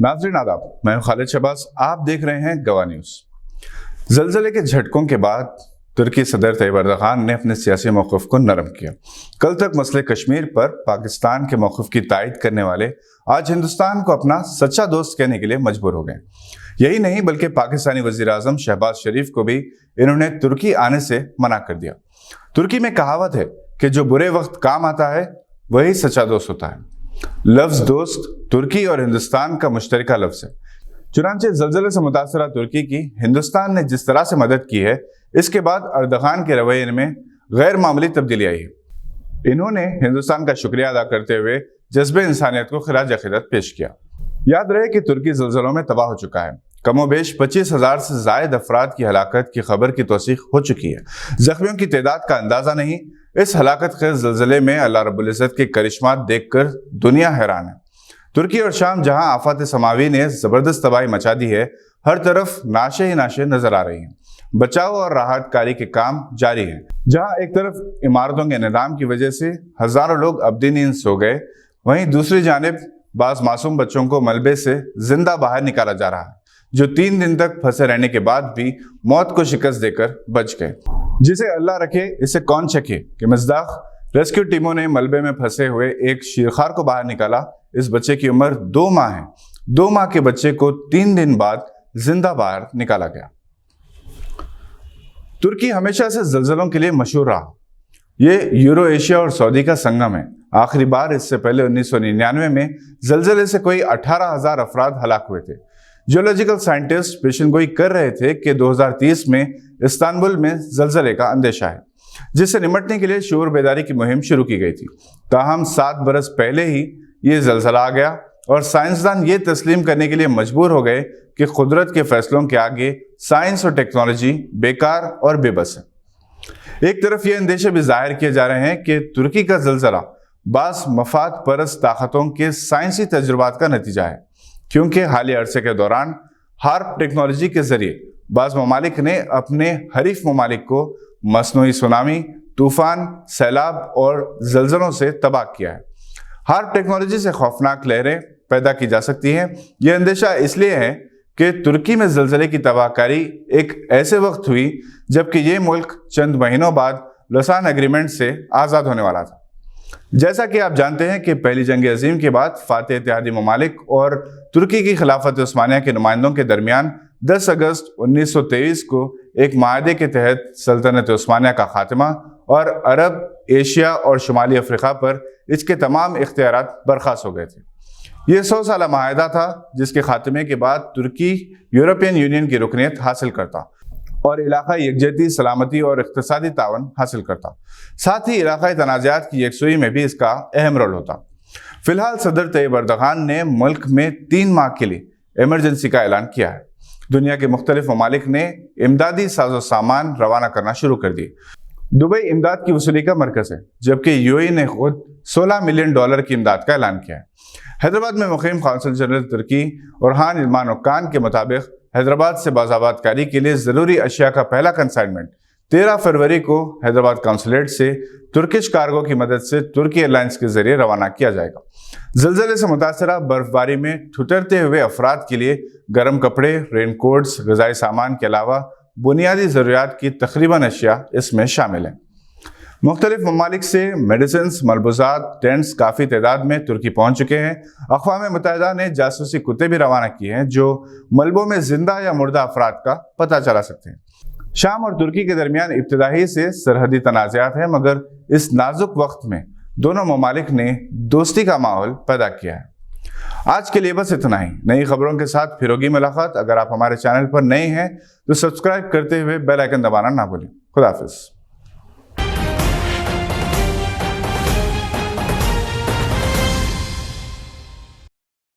नाज़रीन आदाब, मैं खालिद शहबाज। आप देख रहे हैं गवाह न्यूज़। ज़लज़ले के झटकों के बाद तुर्की सदर तैयब एर्दोगान ने अपने सियासी मौक़िफ़ को नरम किया। कल तक मसले कश्मीर पर पाकिस्तान के मौक़िफ़ की तायद करने वाले आज हिंदुस्तान को अपना सच्चा दोस्त कहने के लिए मजबूर हो गए। यही नहीं बल्कि पाकिस्तानी वज़ीर आज़म शहबाज शरीफ को भी इन्होंने तुर्की आने से मना कर दिया। तुर्की में कहावत है कि जो बुरे वक्त काम आता है वही सच्चा दोस्त होता है। लफ्ज़ दोस्त तुर्की और हिंदुस्तान का मुश्तरका लफ्ज़ है। चुनांचे ज़लज़ले से मुतासरा तुर्की की हिंदुस्तान ने जिस तरह से मदद की है, इसके बाद एर्दोगान के रवैये में गैर मामूली तब्दीली आई है। इन्होंने हिंदुस्तान का शुक्रिया अदा करते हुए जज्बे इंसानियत को खिराज अक़ीदत पेश किया। याद रहे कि तुर्की ज़लज़लों में तबाह हो चुका है। कमोबेश 25,000 से ज़ायद अफराद की हलाकत की खबर की तौसीक़ हो चुकी है। ज़ख्मियों की तादाद का अंदाज़ा नहीं। इस हलाकत खेज़ ज़लज़ले में अल्लाह रब्बुल इज़्ज़त के करिश्मात देखकर दुनिया हैरान है। तुर्की और शाम जहां आफत समावी ने ज़बरदस्त तबाही मचा दी है, हर तरफ नाशे ही नाशे नजर आ रही हैं। बचाव और राहत कारी के काम जारी हैं। जहां एक तरफ इमारतों के निज़ाम की वजह से हज़ारों लोग अब्दी नींद सो गए, वहीं दूसरी जानिब बाज़ मासूम बच्चों को मलबे से जिंदा बाहर निकाला जा रहा है, जो 3 दिन तक फंसे रहने के बाद भी मौत को शिकस्त देकर बच गए। जिसे अल्लाह रखे, इसे कौन चखे कि मज़दाक रेस्क्यू टीमों ने मलबे में फंसे हुए एक शीरखार को बाहर निकाला। इस बच्चे की उम्र 2 माह है। 2 माह के बच्चे को 3 दिन बाद जिंदा बाहर निकाला गया। तुर्की हमेशा से ज़लज़लों के लिए मशहूर रहा। ये यूरो एशिया और सऊदी का संगम है। आखिरी बार इससे पहले 1999 में ज़लज़ले से कोई 18,000 अफराद हलाक हुए थे। जियोलॉजिकल साइंटिस्ट पेशेनगोई कर रहे थे कि 2030 में इस्तांबुल में ज़लज़ले का अंदेशा है, जिससे निपटने के लिए शऊर बेदारी की मुहिम शुरू की गई थी। ताहम 7 बरस पहले ही ये ज़लज़ला आ गया और साइंसदान ये तस्लीम करने के लिए मजबूर हो गए कि कुदरत के फैसलों के आगे साइंस और टेक्नोलॉजी बेकार और बेबस है। एक तरफ ये अंदेशे भी जाहिर किए जा रहे हैं कि तुर्की का ज़लज़ला बास मफाद परस्त ताकतों के साइंसी तजुर्बात का नतीजा है, क्योंकि हालिया अरसे के दौरान हार्प टेक्नोलॉजी के जरिए बाज़ ममालिक ने अपने हरीफ ममालिक को मसनूई सुनामी, तूफान, सैलाब और ज़लज़लों से तबाह किया है। हार्प टेक्नोलॉजी से खौफनाक लहरें पैदा की जा सकती हैं। यह अंदेशा इसलिए है कि तुर्की में ज़लज़ले की तबाहकारी एक ऐसे वक्त हुई जबकि ये मुल्क चंद महीनों बाद लौसान एग्रीमेंट से आज़ाद होने वाला था। जैसा कि आप जानते हैं कि पहली जंग अज़ीम के बाद फातह इत्तेहादी ममालिक और तुर्की की खिलाफत उस्मानिया के नुमाइंदों के दरमियान 10 अगस्त 1923 को एक माहदे के तहत सल्तनत उस्मानिया का खात्मा और अरब, एशिया और शुमाली अफ्रीका पर इसके तमाम इख्तियारात बर्खास्त हो गए थे। यह 100 साला माहदा था जिसके खात्मे के बाद तुर्की यूरोपियन यूनियन की रुकनीत हासिल करता और इलाक़ाई यकजहती, सलामती और इक़्तिसादी तावन हासिल करता। साथ ही इलाक़ाई तनाज़ात की यकसुई में भी इसका अहम रोल होता। फिलहाल सदर तैयब एर्दोगान ने मुल्क में 3 माह के लिए इमरजेंसी का ऐलान किया है। दुनिया के मुख्तलिफ ममालिक ने इमदादी साजो सामान रवाना करना शुरू कर दिए। दुबई इमदाद की वसूली का मरकज़ है, जबकि यूएई ने खुद $16 मिलियन की इमदाद का ऐलान किया है। हैदराबाद में मुक़ीम कौंसल जनरल तुर्की ओरहान इल्मान ओक्कान के मुताबिक हैदराबाद से बाज़ाबातकारी के लिए ज़रूरी अशिया का पहला कंसाइनमेंट 13 फरवरी को हैदराबाद कौंसलेट से तुर्किश कार्गो की मदद से तुर्की एयरलाइंस के जरिए रवाना किया जाएगा। ज़लज़ले से मुतासरा बर्फबारी में ठुठरते हुए अफराद के लिए गर्म कपड़े, रेनकोट्स, ग़िज़ाई सामान के अलावा बुनियादी ज़रूरियात की तकरीबन अशिया इसमें शामिल हैं। मुख्तलिफ ममालिक से मेडिसिन्स, मलबूज़ात, टेंट्स काफ़ी तादाद में तुर्की पहुँच चुके हैं। अक़वाम मुत्तहिदा ने जासूसी कुत्ते भी रवाना किए हैं जो मलबों में जिंदा या मुर्दा अफराद का पता चला सकते हैं। शाम और तुर्की के दरमियान इब्तिदाई से सरहदी तनाज़ात हैं, मगर इस नाजुक वक्त में दोनों ममालिक ने दोस्ती का माहौल पैदा किया है। आज के लिए बस इतना ही। नई खबरों के साथ फिर होगी मुलाकात। अगर आप हमारे चैनल पर नए हैं तो सब्सक्राइब करते हुए बेल आइकन दबाना ना भूलें। खुदा हाफ़िज़।